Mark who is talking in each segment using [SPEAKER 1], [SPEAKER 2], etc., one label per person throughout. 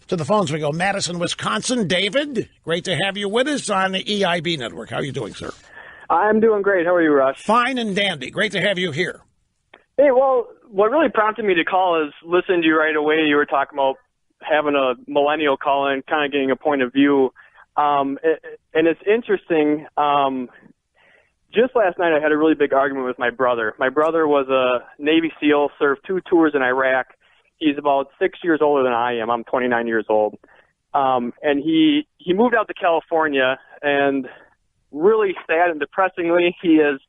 [SPEAKER 1] To the phones we go. Madison, Wisconsin. David, great to have you with us on the EIB network. How are you doing, sir?
[SPEAKER 2] I'm doing great. How are you, Rush?
[SPEAKER 1] Fine and dandy. Great to have you here.
[SPEAKER 2] Hey, well, what really prompted me to call is listening to you right away. You were talking about having a millennial call and kind of getting a point of view. And it's interesting. Just last night, I had a really big argument with my brother. My brother was a Navy SEAL, served 2 tours in Iraq. He's about 6 years older than I am. I'm 29 years old. And he moved out to California, and really sad and depressingly, he has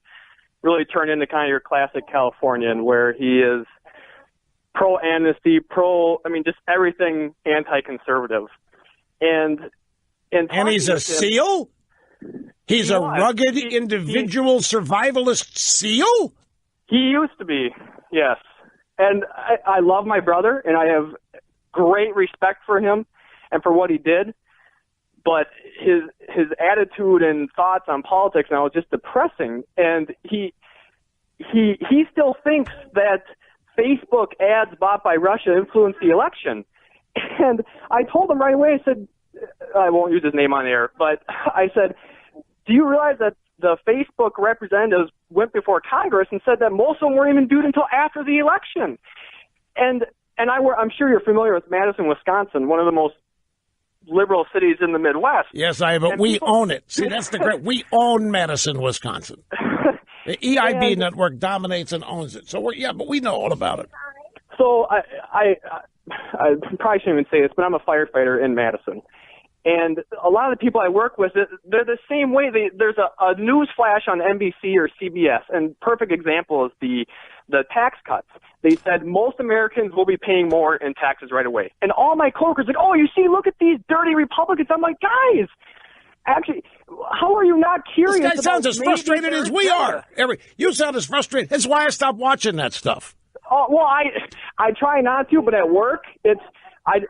[SPEAKER 2] really turned into kind of your classic Californian, where he is pro-amnesty, just everything anti-conservative. And
[SPEAKER 1] he's a SEAL? He's a rugged individual survivalist SEAL?
[SPEAKER 2] He used to be, yes. And I love my brother, and I have great respect for him and for what he did. But his attitude and thoughts on politics now is just depressing. And he still thinks that Facebook ads bought by Russia influenced the election. And I told him right away, I said, I won't use his name on air, but I said, do you realize that the Facebook representatives went before Congress and said that most of them weren't even due until after the election? And I'm sure you're familiar with Madison, Wisconsin, one of the most liberal cities in the Midwest.
[SPEAKER 1] Yes, but we own it. See, that's the great. We own Madison, Wisconsin. The EIB network dominates and owns it. So but we know all about it.
[SPEAKER 2] So I probably shouldn't even say this, but I'm a firefighter in Madison. And a lot of the people I work with, they're the same way. There's a news flash on NBC or CBS, and perfect example is the tax cuts. They said most Americans will be paying more in taxes right away. And all my coworkers like, oh, you see, look at these dirty Republicans. I'm like, guys, actually, how are you not curious?
[SPEAKER 1] This guy sounds as frustrated as we are. You sound as frustrated. That's why I stopped watching that stuff.
[SPEAKER 2] Oh, well, I try not to, but at work, I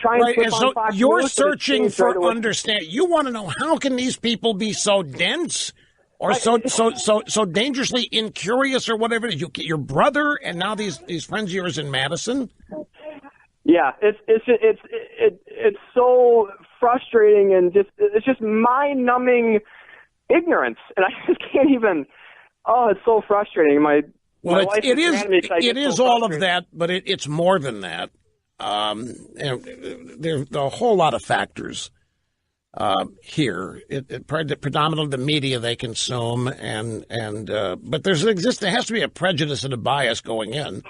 [SPEAKER 2] try and
[SPEAKER 1] right,
[SPEAKER 2] on Fox
[SPEAKER 1] you're
[SPEAKER 2] News,
[SPEAKER 1] searching for understanding. You want to know how can these people be so dense or so dangerously incurious or whatever it is. You get your brother and now these friends of yours in Madison.
[SPEAKER 2] Yeah, it's so frustrating and it's just mind-numbing ignorance, and I just can't even. Oh, it's so frustrating. It is
[SPEAKER 1] all of that, but it's more than that. There's a whole lot of factors here. Predominantly the media they consume, but there has to be a prejudice and a bias going in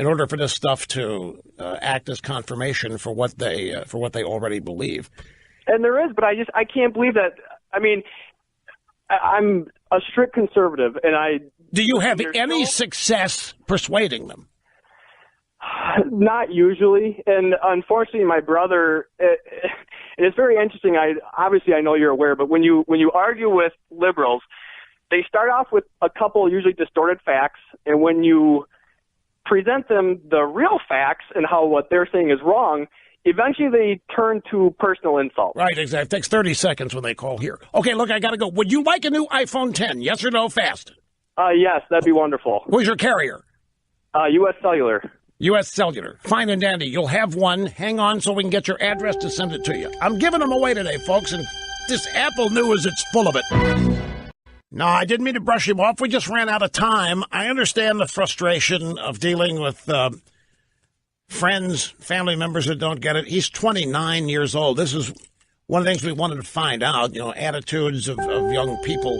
[SPEAKER 1] order for this stuff to act as confirmation for what they already believe.
[SPEAKER 2] And there is, but I can't believe that. I mean, I'm a strict conservative, and
[SPEAKER 1] do you have any success persuading them?
[SPEAKER 2] Not usually, and unfortunately, my brother. It's very interesting. I know you're aware, but when you argue with liberals, they start off with a couple usually distorted facts, and when you present them the real facts and how what they're saying is wrong, eventually they turn to personal insult.
[SPEAKER 1] Right, exactly. It takes 30 seconds when they call here. Okay, look, I got to go. Would you like a new iPhone 10? Yes or no? Fast.
[SPEAKER 2] Yes, that'd be wonderful.
[SPEAKER 1] Who's your carrier?
[SPEAKER 2] U.S. Cellular.
[SPEAKER 1] U.S. Cellular. Fine and dandy. You'll have one. Hang on so we can get your address to send it to you. I'm giving them away today, folks, and this Apple News, it's full of it. No, I didn't mean to brush him off. We just ran out of time. I understand the frustration of dealing with friends, family members that don't get it. He's 29 years old. This is one of the things we wanted to find out, attitudes of young people,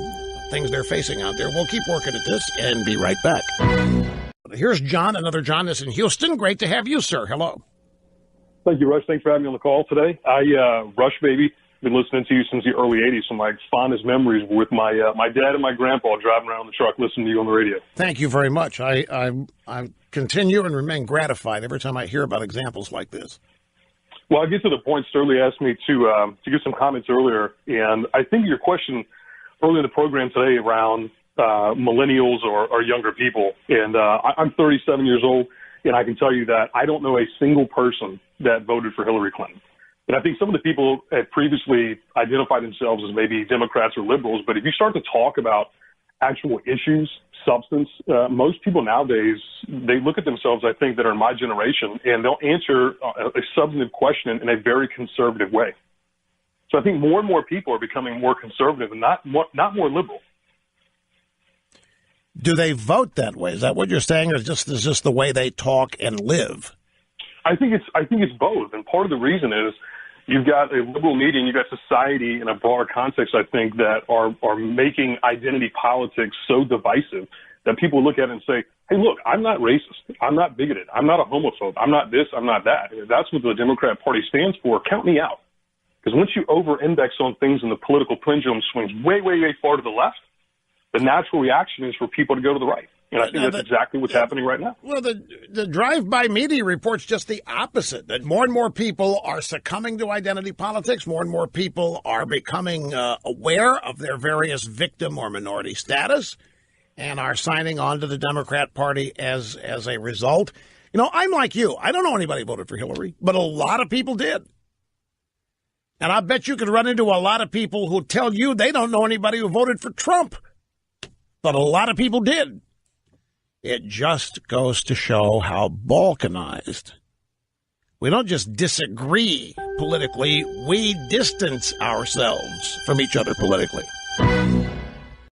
[SPEAKER 1] things they're facing out there. We'll keep working at this and be right back. Here's John, another John that's in Houston. Great to have you, sir. Hello.
[SPEAKER 3] Thank you, Rush. Thanks for having me on the call today. Rush, baby, been listening to you since the early 80s, so my fondest memories were with my dad and my grandpa driving around the truck listening to you on the radio.
[SPEAKER 1] Thank you very much. I continue and remain gratified every time I hear about examples like this.
[SPEAKER 3] Well, I'll get to the point. Sterling asked me to give some comments earlier, and I think your question early in the program today around millennials or younger people, and I'm 37 years old, and I can tell you that I don't know a single person that voted for Hillary Clinton. And I think some of the people had previously identified themselves as maybe Democrats or liberals, but if you start to talk about actual issues, substance. Most people nowadays, they look at themselves, I think, that are in my generation, and they'll answer a substantive question in a very conservative way. So I think more and more people are becoming more conservative and not more liberal.
[SPEAKER 1] Do they vote that way? Is that what you're saying, or is this the way they talk and live?
[SPEAKER 3] I think it's both, and part of the reason is you've got a liberal media and you've got society in a broader context, I think, that are making identity politics so divisive that people look at it and say, hey, look, I'm not racist. I'm not bigoted. I'm not a homophobe. I'm not this. I'm not that. If that's what the Democrat Party stands for, count me out. Because once you over-index on things and the political pendulum swings way, way, way far to the left, the natural reaction is for people to go to the right. And I think that's exactly what's happening right now.
[SPEAKER 1] Well, the drive-by media reports just the opposite, that more and more people are succumbing to identity politics. More and more people are becoming aware of their various victim or minority status and are signing on to the Democrat Party as a result. You know, I'm like you. I don't know anybody who voted for Hillary, but a lot of people did. And I bet you could run into a lot of people who tell you they don't know anybody who voted for Trump. But a lot of people did. It just goes to show how balkanized. We don't just disagree politically, we distance ourselves from each other politically.